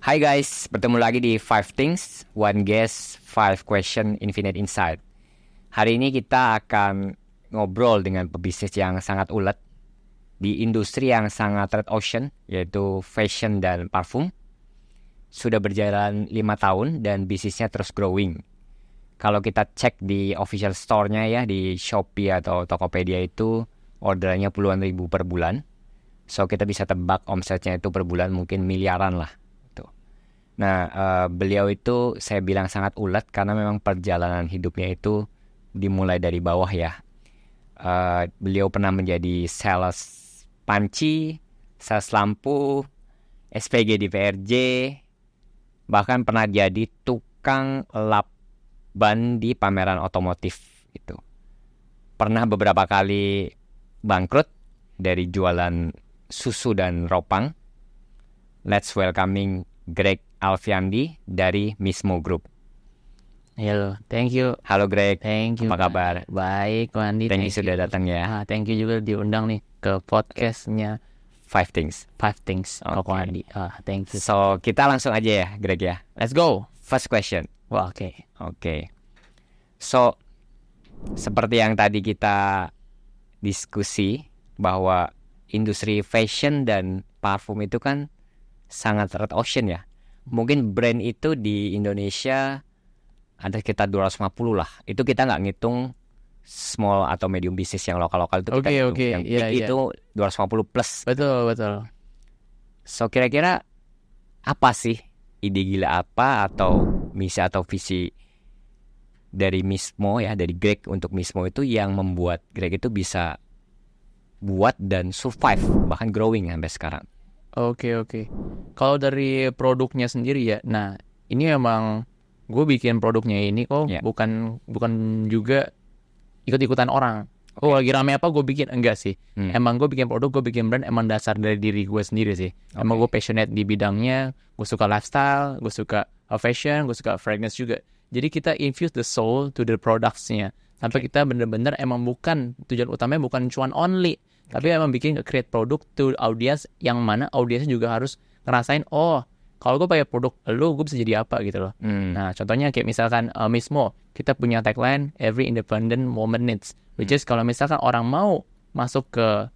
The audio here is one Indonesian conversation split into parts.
Hai guys, bertemu lagi di 5 Things, One Guess, 5 Question, Infinite Insight. Hari ini kita akan ngobrol dengan pebisnis yang sangat ulet di industri yang sangat red ocean, yaitu fashion dan parfum. Sudah berjalan 5 tahun dan bisnisnya terus growing. Kalau kita cek di official store-nya ya, di Shopee atau Tokopedia itu orderannya puluhan ribu per bulan. So kita bisa tebak omsetnya itu per bulan mungkin miliaran lah. Nah, beliau itu saya bilang sangat ulet karena memang perjalanan hidupnya itu dimulai dari bawah ya. Beliau pernah menjadi sales panci, sales lampu, SPG di PRJ, bahkan pernah jadi tukang lap ban di pameran otomotif itu. Pernah beberapa kali bangkrut dari jualan susu dan ropang. Let's welcoming Greg Alfiandi dari Mismo Group. Halo, thank you. Halo Greg, Thank you. apa kabar? Baik, Wandi. Thank you sudah datang ya. Thank you juga diundang nih ke podcastnya 5 Things. 5 Things, Koko Wandi. Thank you. So, kita langsung aja ya, Greg ya. Let's go. First question. Wah, oke. So, seperti yang tadi kita diskusi bahwa industri fashion dan parfum itu kan sangat red ocean ya. Mungkin brand itu di Indonesia ada sekitar 250 lah. Itu kita nggak ngitung small atau medium business yang lokal-lokal itu kita hitung. Yang big itu 250 plus. Betul. So kira-kira apa sih ide gila apa atau misi atau visi dari Mismo ya, dari Greg untuk Mismo itu yang membuat Greg itu bisa buat dan survive bahkan growing sampai sekarang? Oke. Kalau dari produknya sendiri ya, nah ini emang gue bikin produknya ini kok bukan juga ikut-ikutan orang. Oh lagi rame apa gue bikin, enggak sih. Emang gue bikin produk, gue bikin brand emang dasar dari diri gue sendiri sih. Emang gue passionate di bidangnya, gue suka lifestyle, gue suka fashion, gue suka fragrance juga. Jadi kita infuse the soul to the products-nya. Sampai kita bener-bener emang bukan, tujuan utamanya bukan cuan only. Tapi emang bikin create produk to audience yang mana audiensnya juga harus ngerasain, oh kalau gue pakai produk lo, gue bisa jadi apa gitu loh. Nah contohnya kayak misalkan Mismo, kita punya tagline every independent woman needs, which is kalau misalkan orang mau masuk ke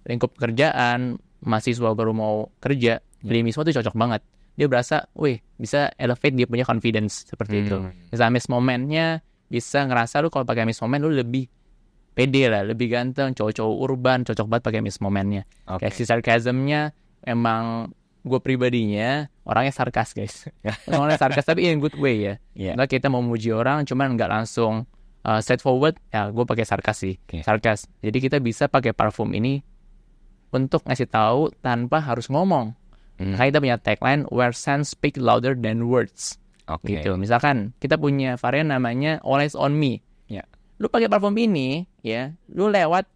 lingkup pekerjaan, mahasiswa baru mau kerja, beli Mismo tuh cocok banget. Dia berasa, wih bisa elevate dia punya confidence seperti itu. Misalnya Mismo Man-nya bisa ngerasa lu kalau pakai Mismo Man lu lebih pede lah, lebih ganteng, cowok-cowok urban, cocok banget pakai Mismo Man-nya. Kayak si sarcasm-nya, emang gue pribadinya orangnya sarkas guys. Orangnya sarkas tapi in good way ya. Nah, kita mau muji orang, cuman nggak langsung straightforward, ya gue pakai sarkas sih. Sarkas. Jadi kita bisa pakai parfum ini untuk ngasih tahu tanpa harus ngomong. Karena kita punya tagline, where sense speak louder than words. Gitu. Misalkan kita punya varian namanya Always On Me. Lu pakai parfum ini, ya, lu lewat,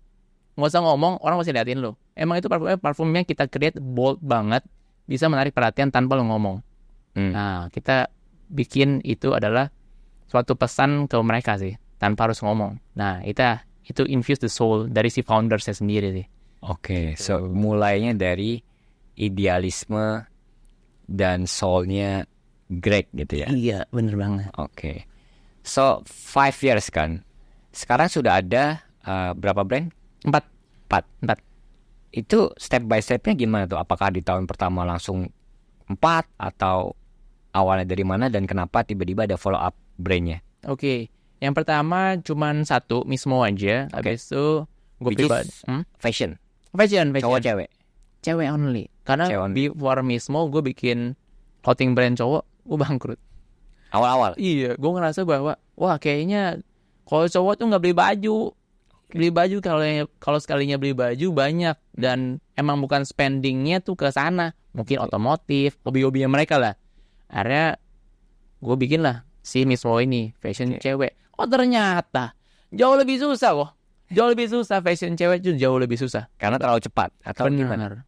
nggak usah ngomong, orang masih liatin lu. Emang itu parfumnya kita create bold banget, bisa menarik perhatian tanpa lu ngomong. Nah, kita bikin itu adalah suatu pesan ke mereka sih, tanpa harus ngomong. Nah, itu infuse the soul dari si foundersnya sendiri sih. So mulainya dari idealisme dan soulnya Greg gitu ya? Iya, bener banget. So 5 years kan? Sekarang sudah ada berapa brand? 4. Itu step by stepnya gimana tuh? Apakah di tahun pertama langsung 4 atau awalnya dari mana dan kenapa tiba-tiba ada follow up brandnya? Yang pertama cuman 1 Mismo aja. Habis itu gue pribadi fashion. Cowok cewek only. Karena before Mismo gue bikin clothing brand cowok, gue bangkrut awal-awal. Iya, gue ngerasa bahwa wah kayaknya kalau cowok tuh nggak beli baju, kalau sekalinya beli baju banyak dan emang bukan spendingnya tuh ke sana, mungkin otomotif, hobi-hobinya mereka lah. Akhirnya gue bikin lah si Mismo ini fashion cewek. Oh ternyata jauh lebih susah fashion cewek itu jauh lebih susah karena terlalu cepat atau gimana?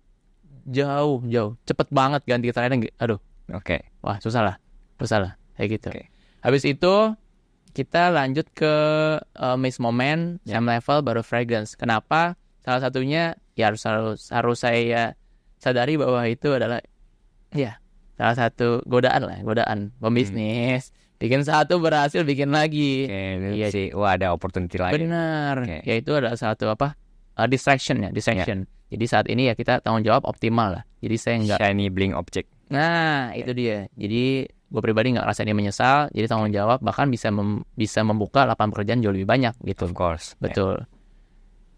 Jauh cepet banget ganti trendnya. Aduh. Wah susah lah kayak gitu. Habis itu kita lanjut ke Mismo Man, same level baru fragrance. Kenapa? Salah satunya ya harus saya sadari bahwa itu adalah salah satu godaan pembisnis. Bikin satu berhasil, bikin lagi. Iya sih, ada opportunity lagi. Benar. Yaitu adalah satu distraction. Jadi saat ini ya kita tanggung jawab optimal lah. Jadi saya nggak shiny bling object. Nah, itu dia. Jadi gue pribadi nggak rasa ini menyesal. Jadi tanggung jawab bahkan bisa membuka lapangan pekerjaan jauh lebih banyak gitu. Of course. Betul.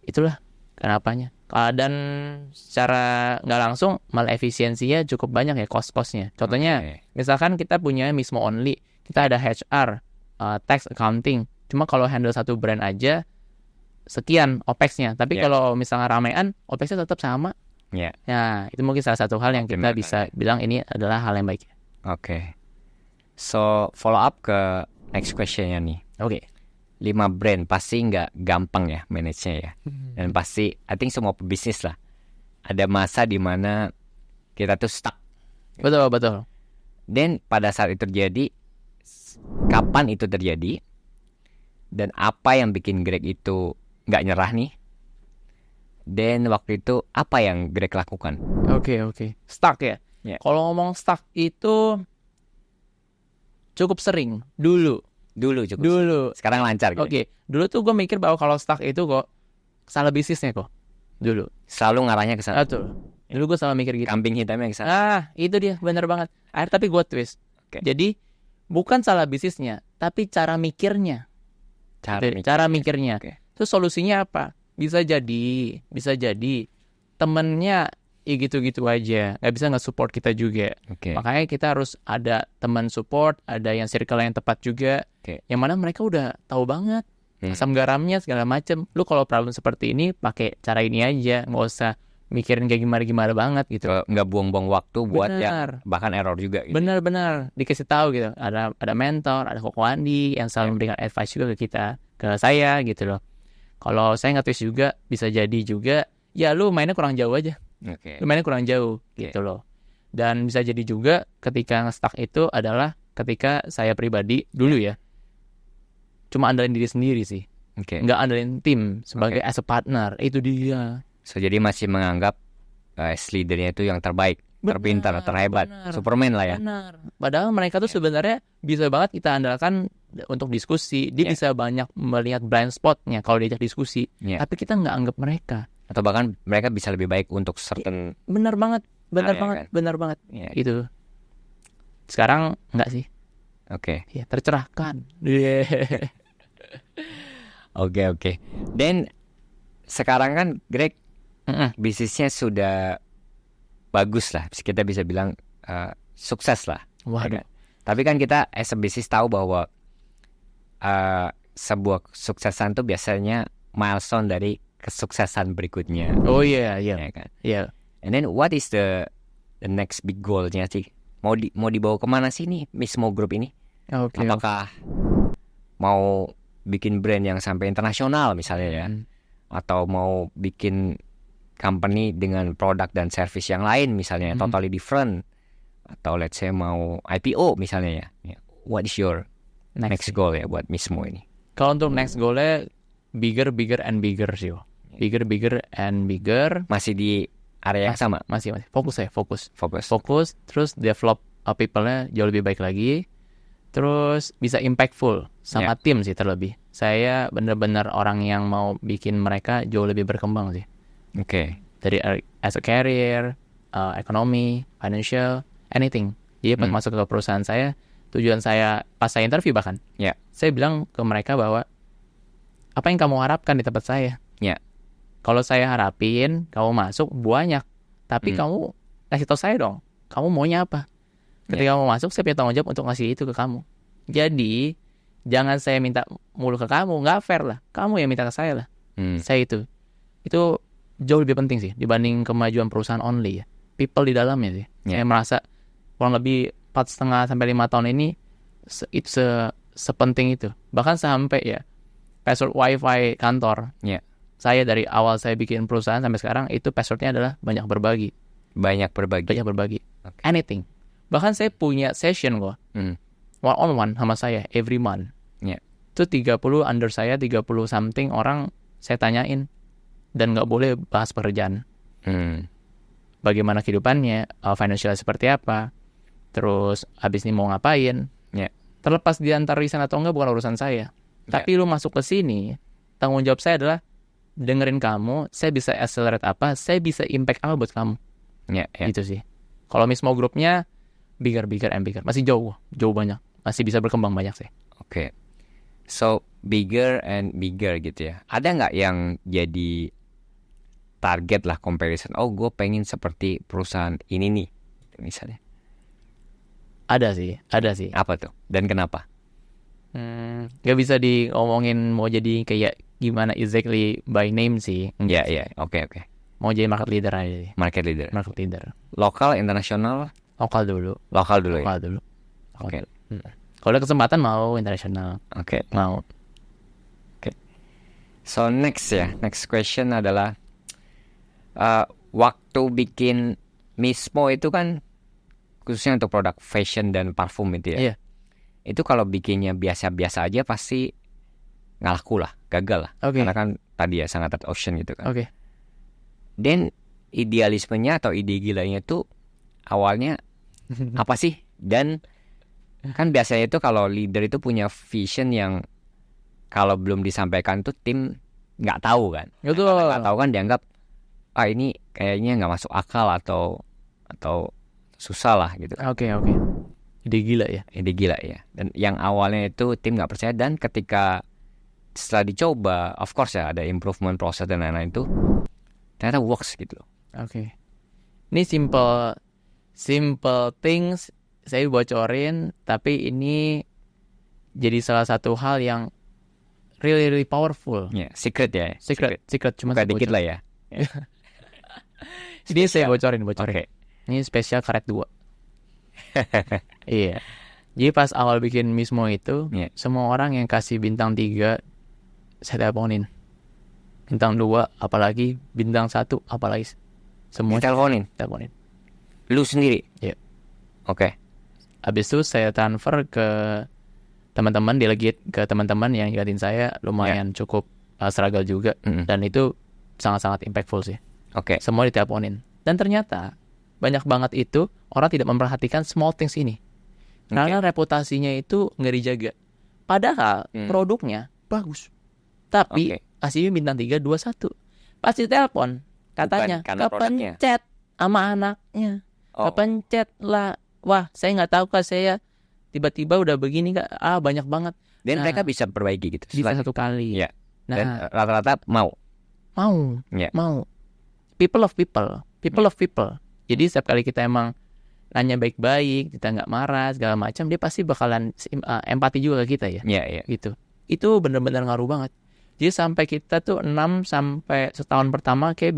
Itulah kenapanya. Dan secara nggak langsung malah efisiensinya cukup banyak ya cost-costnya. Contohnya, misalkan kita punya Mismo Only, kita ada HR, tax, accounting. Cuma kalau handle satu brand aja sekian OPEX-nya. Tapi kalau misalnya ramean, OPEX-nya tetap sama. Ya, itu mungkin salah satu hal yang kita bisa bilang ini adalah hal yang baik. Oke. So, follow up ke next question-nya nih. Oke. 5 brand pasti nggak gampang ya manage-nya ya. Dan pasti, I think semua pebisnis lah. Ada masa di mana kita tuh stuck. Betul. Dan pada saat itu terjadi, kapan itu terjadi? Dan apa yang bikin Greg itu nggak nyerah nih? Dan waktu itu apa yang Greg lakukan? Oke. Stuck ya? Kalau ngomong stuck itu cukup sering. Dulu. Sekarang lancar gitu. Oke. Dulu tuh gue mikir bahwa kalau stuck itu kok salah bisnisnya kok. Dulu. Selalu ngarahnya ke sana. Betul. Dulu gue selalu mikir gitu. Kambing hitamnya ke sana. Itu dia. Bener banget. Tapi gue twist. Jadi bukan salah bisnisnya, tapi cara mikirnya. Cara mikirnya. Terus solusinya apa? Bisa jadi temennya ya gitu-gitu aja, nggak bisa nge-support kita juga. Makanya kita harus ada teman support, ada yang circle yang tepat juga, yang mana mereka udah tahu banget asam garamnya segala macem. Lu kalau problem seperti ini pakai cara ini aja, nggak usah mikirin kayak gimana banget gitu. Nggak buang-buang waktu buat ya bahkan error juga gitu. Benar dikasih tahu gitu. Ada mentor, ada Koko Andi yang selalu memberikan advice juga ke kita, ke saya gitu loh. Kalau saya nge-twist juga bisa jadi juga ya lu mainnya kurang jauh aja. Lu mainnya kurang jauh gitu loh. Dan bisa jadi juga ketika nge-stuck itu adalah ketika saya pribadi dulu ya cuma andelin diri sendiri sih. Nggak andelin tim sebagai as a partner. Itu dia. So, jadi masih menganggap leadernya itu yang terbaik, terpintar, terhebat, Superman lah ya. Benar. Padahal mereka tuh sebenarnya bisa banget kita andalkan untuk diskusi. Dia bisa banyak melihat blind spotnya kalau diajak diskusi. Tapi kita nggak anggap mereka. Atau bahkan mereka bisa lebih baik untuk certain. Benar banget. Itu. Sekarang nggak sih. Ya, tercerahkan. Oke. Dan sekarang kan Greg bisnisnya sudah bagus lah, kita bisa bilang sukses lah. Waduh. Tapi kan kita as a bisnis tahu bahwa sebuah kesuksesan tuh biasanya milestone dari kesuksesan berikutnya. Oh iya. Kan? And then what is the next big goal-nya sih? Mau dibawa kemana sih nih Mismo Group ini? Apakah mau bikin brand yang sampai internasional misalnya ya? Atau mau bikin company dengan produk dan service yang lain misalnya totally different, atau let's say mau IPO misalnya ya. What is your next goal ya buat Mismo ini? Kalau untuk next goalnya bigger and bigger sih. Bigger and bigger. Masih di area yang sama? Masih. Fokus. Terus develop people-nya jauh lebih baik lagi. Terus bisa impactful sama tim sih terlebih. Saya benar-benar orang yang mau bikin mereka jauh lebih berkembang sih. Dari as a career, ekonomi, financial, anything. Jadi pas masuk ke perusahaan saya, tujuan saya pas saya interview bahkan, saya bilang ke mereka bahwa apa yang kamu harapkan di tempat saya? Kalau saya harapin kamu masuk banyak, tapi kamu kasih tahu saya dong, kamu maunya apa? Ketika kamu masuk, saya punya tanggung jawab untuk ngasih itu ke kamu. Jadi jangan saya minta mulu ke kamu, nggak fair lah. Kamu yang minta ke saya lah. Saya itu jauh lebih penting sih dibanding kemajuan perusahaan only ya. People di dalamnya sih. Saya merasa kurang lebih 4,5 sampai 5 tahun ini itu sepenting itu. Bahkan sampai ya password wifi kantor. Saya dari awal saya bikin perusahaan sampai sekarang itu passwordnya adalah banyak berbagi. Anything. Bahkan saya punya session kok. One on one sama saya every month. Itu 30 under saya 30 something orang saya tanyain dan nggak boleh bahas pekerjaan. Bagaimana kehidupannya, financial seperti apa. terus abis ini mau ngapain. Ya. Terlepas dia antar resign atau enggak bukan urusan saya. Tapi lu masuk ke sini, tanggung jawab saya adalah dengerin kamu, saya bisa accelerate apa, saya bisa impact apa buat kamu. Ya. Gitu sih. Kalau Mismo grupnya bigger and bigger, masih jauh banyak, masih bisa berkembang banyak sih. Oke. So bigger and bigger gitu ya. Ada nggak yang jadi target lah comparison? Oh, gue pengen seperti perusahaan ini nih, misalnya. Ada sih. Apa tuh? Dan kenapa? Gak bisa diomongin mau jadi kayak gimana exactly by name sih. Iya. Oke. Mau jadi market leader aja sih. Market leader. Lokal, internasional? Lokal dulu ya? Lokal dulu. Oke. Kalau ada kesempatan mau internasional. Oke. Mau. Oke. So next question adalah waktu bikin Mismo itu kan khususnya untuk produk fashion dan parfum itu ya. Iya. Itu kalau bikinnya biasa-biasa aja pasti nggak laku lah, gagal lah. Karena kan tadi ya sangat red ocean gitu kan. Oke. Dan idealismenya atau ide gilanya tuh awalnya apa sih? Dan kan biasanya itu kalau leader itu punya vision yang kalau belum disampaikan tuh tim nggak tahu kan. Betul. Nggak tahu kan dianggap ini kayaknya nggak masuk akal atau susah lah gitu. Oke. Ide gila ya. Dan yang awalnya itu tim nggak percaya, dan ketika setelah dicoba, of course ya ada improvement proses dan lain-lain itu ternyata works gitu loh. Oke. Ini simple things saya bocorin, tapi ini jadi salah satu hal yang really powerful. Ya, secret Cuma buka dikit lah ya. Ini saya bocorin. Okay. Ini spesial karet 2. Iya. Jadi pas awal bikin Mismo itu, semua orang yang kasih bintang 3 saya teleponin. Bintang 2 apalagi, bintang 1 apalagi. Semua teleponin. Lu sendiri? Iya. Oke. Habis itu saya transfer ke teman-teman, delegate ke teman-teman yang ingatin saya, lumayan cukup struggle juga. Dan itu sangat-sangat impactful sih. Oke. Semua diteleponin. Dan ternyata banyak banget itu orang tidak memperhatikan small things ini. Karena reputasinya itu nggak dijaga. Padahal produknya bagus. Tapi kasih bintang 3, 2, 1. Pasti telepon. Katanya kepencet sama anaknya. Kepencet lah. Wah, saya nggak tahu kak, saya tiba-tiba udah begini kak. Banyak banget. Dan mereka bisa perbaiki gitu. Bisa 1 kali. Ya. Dan rata-rata mau. Mau. People of people. Jadi setiap kali kita emang nanya baik-baik, kita nggak marah segala macam, dia pasti bakalan empati juga ke kita ya. Iya. Gitu. Itu benar-benar ngaruh banget. Jadi sampai kita tuh 6 sampai setahun pertama kayak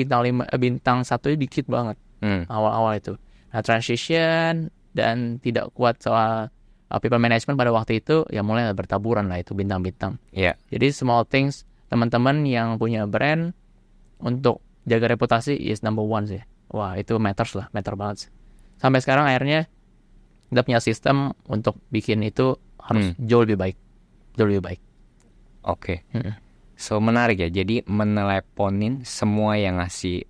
bintang 1 dikit banget. Awal-awal itu. Nah, transition dan tidak kuat soal people management pada waktu itu, ya mulai bertaburan lah itu bintang-bintang. Iya. Jadi small things, teman-teman yang punya brand untuk jaga reputasi is number 1 sih. Wah, itu matter banget sih. Sampai sekarang akhirnya kita punya sistem untuk bikin itu harus jauh lebih baik. Oke. So menarik ya. Jadi meneleponin semua yang ngasih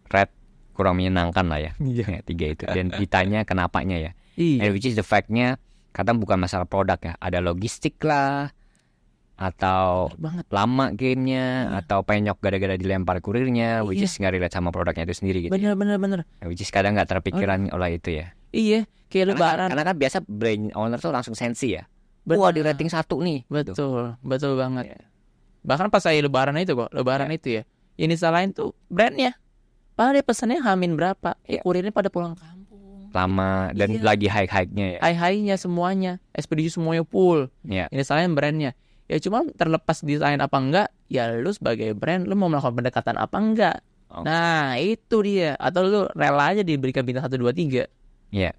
red kurang menyenangkan lah ya. 3 itu. Dan ditanya kenapanya ya. And which is the fact-nya kadang bukan masalah produk ya. Ada logistik lah, atau lama gamenya, atau penyok gara-gara dilempar kurirnya, which is nggak relate sama produknya itu sendiri gitu. Bener. Which is kadang nggak terpikiran oleh itu ya. Iya, kayak lebaran. Karena kan biasa brand owner tuh langsung sensi ya. Wah, di rating 1 nih. Betul banget. Yeah. Bahkan pas saya lebaran itu itu ya. Ini salahin tuh brandnya. Padahal dia pesannya Hamin berapa? Kurirnya pada pulang kampung. Lama dan lagi high-nya ya. High-nya semuanya. Ekspedisi semuanya full. Ini salahin brandnya. Ya cuma terlepas desain apa enggak, ya lu sebagai brand lu mau melakukan pendekatan apa enggak. Nah, itu dia. Atau lu rela aja diberikan bintang 1, 2, 3. Iya.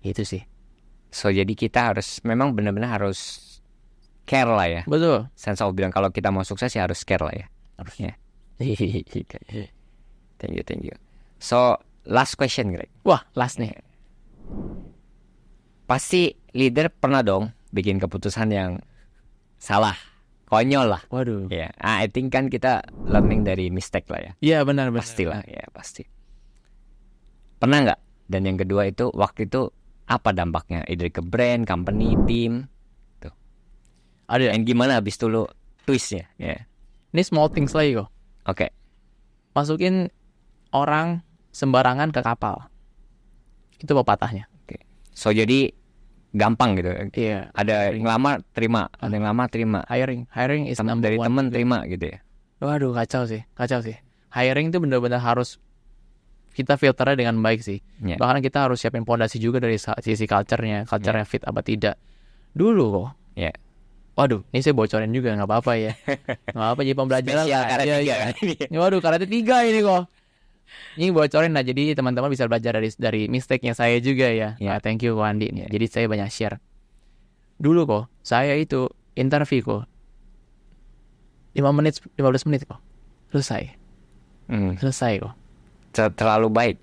Itu sih. So jadi kita memang benar-benar harus care lah ya. Betul. Sense of bilang kalau kita mau sukses ya harus care lah ya. Harusnya. Thank you. So last question, Greg. Wah, last nih. Pasti leader pernah dong bikin keputusan yang salah, konyol lah. Waduh. Ya, I think kan kita learning dari mistake lah ya. Iya, benar. Pastilah, ya pasti. Pernah nggak? Dan yang kedua itu waktu itu apa dampaknya? Either ke brand, company, team. Tuh. Ada. Dan gimana habis itu lo twistnya? Ya. Ini small things lagi kok. Oke. Masukin orang sembarangan ke kapal. Itu pepatahnya. Oke. So jadi gampang gitu. Iya. Ada yang lama terima, ada yang lama terima. Hiring is number Dari one. temen terima gitu ya. Waduh, kacau sih. Hiring itu benar-benar harus kita filternya dengan baik sih. Yeah. Bahkan kita harus siapin pondasi juga dari sisi culture-nya fit apa tidak. Dulu kok. Ya. Waduh, ini saya bocorin juga, nggak apa-apa ya. Nggak apa-apa, jadi pembelajaran. Spesial karate 3 kan. Waduh, karate 3 ini kok. Ini bocorin lah, jadi teman-teman bisa belajar dari mistake-nya saya juga ya. Yeah. Thank you Ko Andi. Jadi saya banyak share. Dulu kok, saya itu interview kok 15 menit kok. Selesai kok. Terlalu baik.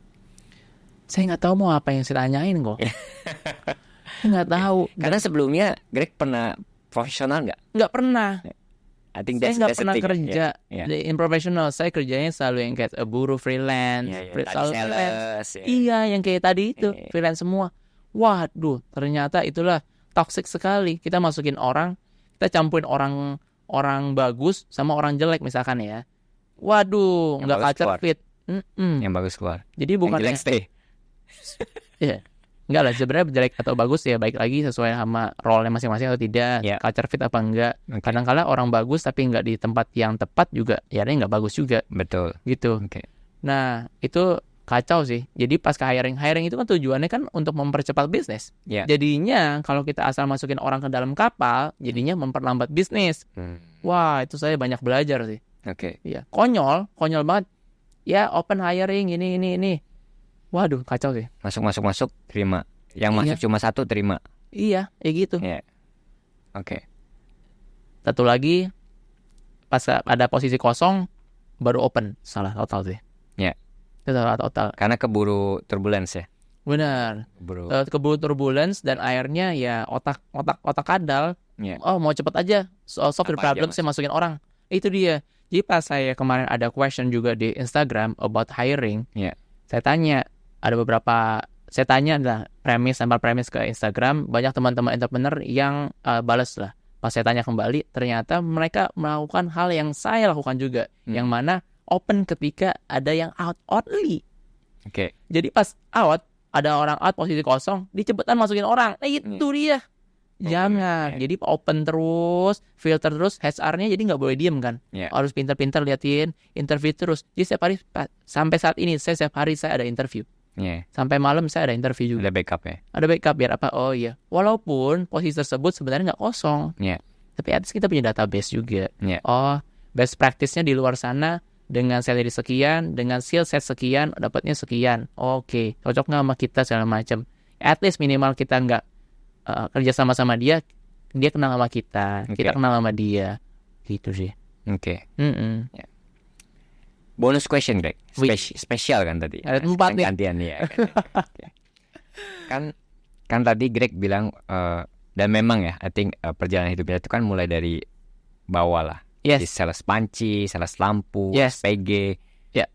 Saya nggak tahu mau apa yang saya tanyain kok. Saya nggak tahu. Karena sebelumnya Greg pernah profesional nggak? Nggak pernah. I think Saya nggak pernah kerja Yeah. in professional. Saya kerjanya selalu yang kayak buruh freelance, selalu freelance. Iya, yang kayak tadi itu freelance semua. Waduh, ternyata itulah toxic sekali. Kita masukin orang, kita campurin orang bagus sama orang jelek misalkan ya. Waduh, nggak culture fit. Yang bagus keluar. Jadi bukan yang jelek stay. Iya. Enggak lah, sebenarnya jelek atau bagus ya baik lagi sesuai sama role-nya masing-masing atau tidak, culture fit apa enggak. Kadang-kala orang bagus tapi enggak di tempat yang tepat juga, ya dia enggak bagus juga. Betul. Gitu. Nah, itu kacau sih. Jadi pas ke hiring itu kan tujuannya kan untuk mempercepat bisnis. Jadinya kalau kita asal masukin orang ke dalam kapal, jadinya memperlambat bisnis. Wah, itu saya banyak belajar sih. Iya, konyol banget. Ya, open hiring ini. Waduh, kacau sih. Masuk terima. Yang masuk cuma satu terima. Iya, ya gitu. Oke. Satu lagi pas ada posisi kosong baru open. Salah total sih. Itu salah total. Karena keburu turbulence ya. Benar. Keburu turbulence dan akhirnya ya otak kadal. Oh, mau cepet aja. Solve the problem, saya masukin orang. Itu dia. Jadi pas saya kemarin ada question juga di Instagram about hiring. Saya tanya, saya tanya adalah premis ke Instagram, banyak teman-teman entrepreneur yang balas lah. Pas saya tanya kembali, ternyata mereka melakukan hal yang saya lakukan juga, yang mana open ketika ada yang out only. Jadi pas out, ada orang out posisi kosong, dicepetan masukin orang. Itu dia. Jangan. Jadi open terus, filter terus, HR-nya jadi nggak boleh diem kan. Harus pintar-pintar liatin, interview terus. Jadi setiap hari, sampai saat ini setiap hari saya ada interview. Sampai malam saya ada interview juga. Ada backup ya? Ada backup biar apa? Oh iya. Walaupun posisi tersebut sebenarnya nggak kosong. Tapi at least kita punya database juga. Oh, best practice-nya di luar sana dengan salary sekian, dengan skill set sekian, dapatnya sekian. Oke, cocok nggak sama kita segala macam. At least minimal kita nggak kerja sama dia kenal sama kita kenal sama dia, gitu sih. Bonus question, Greg. Spesial kan tadi. Ada 4 nih. Gantian ya. Kan tadi Greg bilang dan memang ya, I think perjalanan hidupnya itu kan mulai dari bawah lah. Di sales panci, sales lampu, PG,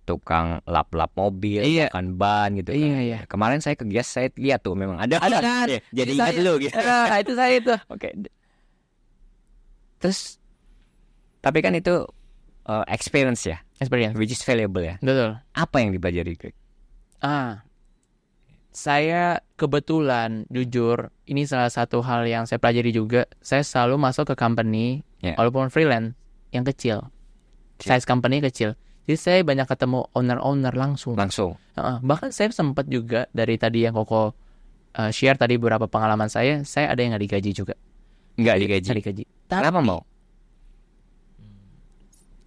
tukang lap-lap mobil, tukang ban gitu kan. Kemarin saya ke Gias, saya lihat tuh memang ada kan. Jadi ingat dulu gitu. Nah, itu saya itu. Terus tapi kan itu experience ya. Which is valuable ya. Betul. Apa yang dipelajari, Greg? Saya kebetulan jujur, ini salah satu hal yang saya pelajari juga. Saya selalu masuk ke company walaupun freelance yang kecil. Size company kecil. Jadi saya banyak ketemu owner langsung. Bahkan saya sempat juga dari tadi yang Koko share tadi beberapa pengalaman saya ada yang nggak digaji juga. Nggak digaji. Kenapa mau?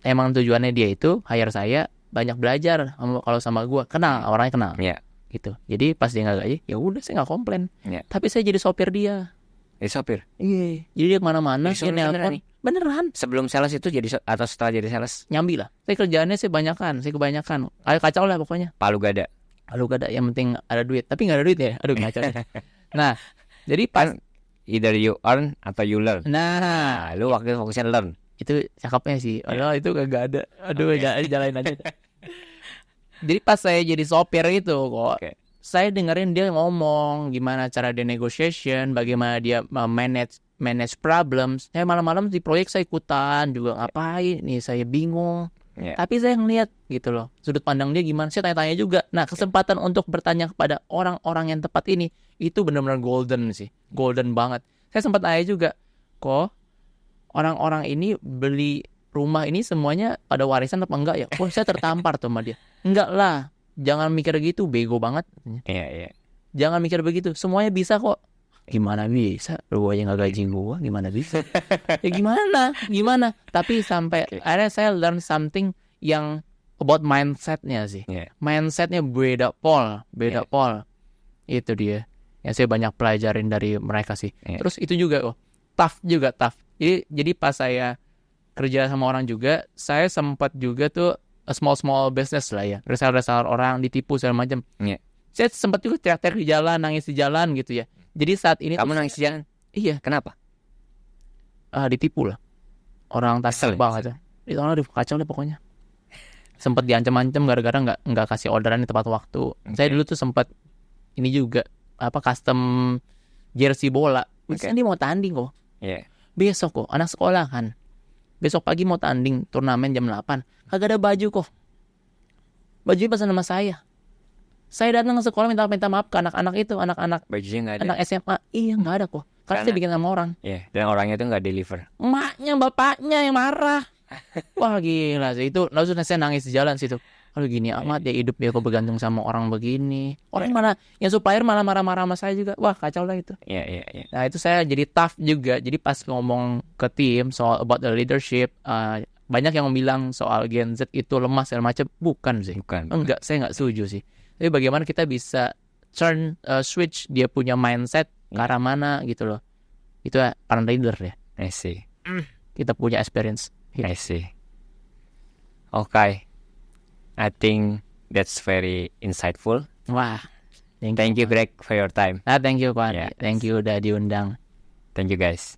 Emang tujuannya dia itu hire saya banyak belajar kalau sama gue, orangnya kenal. Gitu. Jadi pas dia nggak gaji, ya udah saya nggak komplain. Tapi saya jadi sopir dia. Sopir? Iya. Jadi dia kemana-mana, dia nelpon. Beneran. Sebelum sales itu jadi atau setelah jadi sales? Nyambi lah. Saya kerjaannya saya kebanyakan. Ayo kacau lah pokoknya. Palu gada, yang penting ada duit. Tapi nggak ada duit ya. Aduh kacau. Nah, jadi pas either you earn atau you learn. Nah, lu waktu itu fokusnya learn. Itu cakepnya sih. Itu kagak ada. Aduh, jalanin aja. Jadi pas saya jadi sopir itu kok, saya dengerin dia ngomong gimana cara dia negotiation, bagaimana dia manage problems. Saya malam-malam di proyek saya ikutan juga, ngapain nih, saya bingung. Tapi saya ngeliat gitu loh, sudut pandang dia gimana, saya tanya-tanya juga. Nah, kesempatan untuk bertanya kepada orang-orang yang tepat ini, itu benar-benar golden sih, golden banget. Saya sempat tanya juga, kok orang-orang ini beli rumah ini semuanya pada warisan apa enggak ya? Oh, saya tertampar tuh sama dia. Enggak lah, jangan mikir gitu, bego banget. Jangan mikir begitu, semuanya bisa kok. Gimana bisa? Lu aja nggak gaji gua, gimana bisa? Ya gimana? Tapi sampai akhirnya saya learn something yang about mindsetnya sih. Mindsetnya beda pol. Itu dia yang saya banyak pelajarin dari mereka sih. Terus itu juga tough. Jadi pas saya kerja sama orang juga, saya sempat juga tuh small business lah ya, reseller orang ditipu segala macam. Saya sempat juga teriak-teriak di jalan, nangis di jalan gitu ya. Jadi saat ini kamu nangis di jalan? Iya. Kenapa? Ditipu lah, orang tasik banget. Itu orang kacau deh pokoknya. Sempat diancam-ancam gara-gara nggak kasih orderan di tepat waktu. Saya dulu tuh sempat ini juga custom jersey bola. Dia mau tanding kok. Besok kok anak sekolah kan. Besok pagi mau tanding turnamen jam 8. Kagak ada baju kok. Bajunya pesan sama saya. Saya datang ke sekolah minta maaf ke anak-anak itu, anak-anak bajunya nggak ada. Anak SMA. Iya, nggak ada kok. Karena saya bikin sama orang. Dan orangnya itu nggak deliver. Emaknya, bapaknya yang marah. Wah gila sih itu. Lalu saya nangis di jalan situ. Aduh gini amat ya hidup ya, kok bergantung sama orang begini. Orang mana yang supplier malah marah-marah sama saya juga. Wah kacau lah itu. Nah itu saya jadi tough juga. Jadi pas ngomong ke tim soal about the leadership, banyak yang bilang soal Gen Z itu lemah segala macam. Bukan sih. Enggak, saya nggak setuju sih. Tapi bagaimana kita bisa switch dia punya mindset ke arah mana gitu loh. Itu peran leader ya. I see. Kita punya experience. I see. Okay. I think that's very insightful. Wah. Thank you Greg for your time. Thank you Pak. Thank you udah diundang. Thank you guys.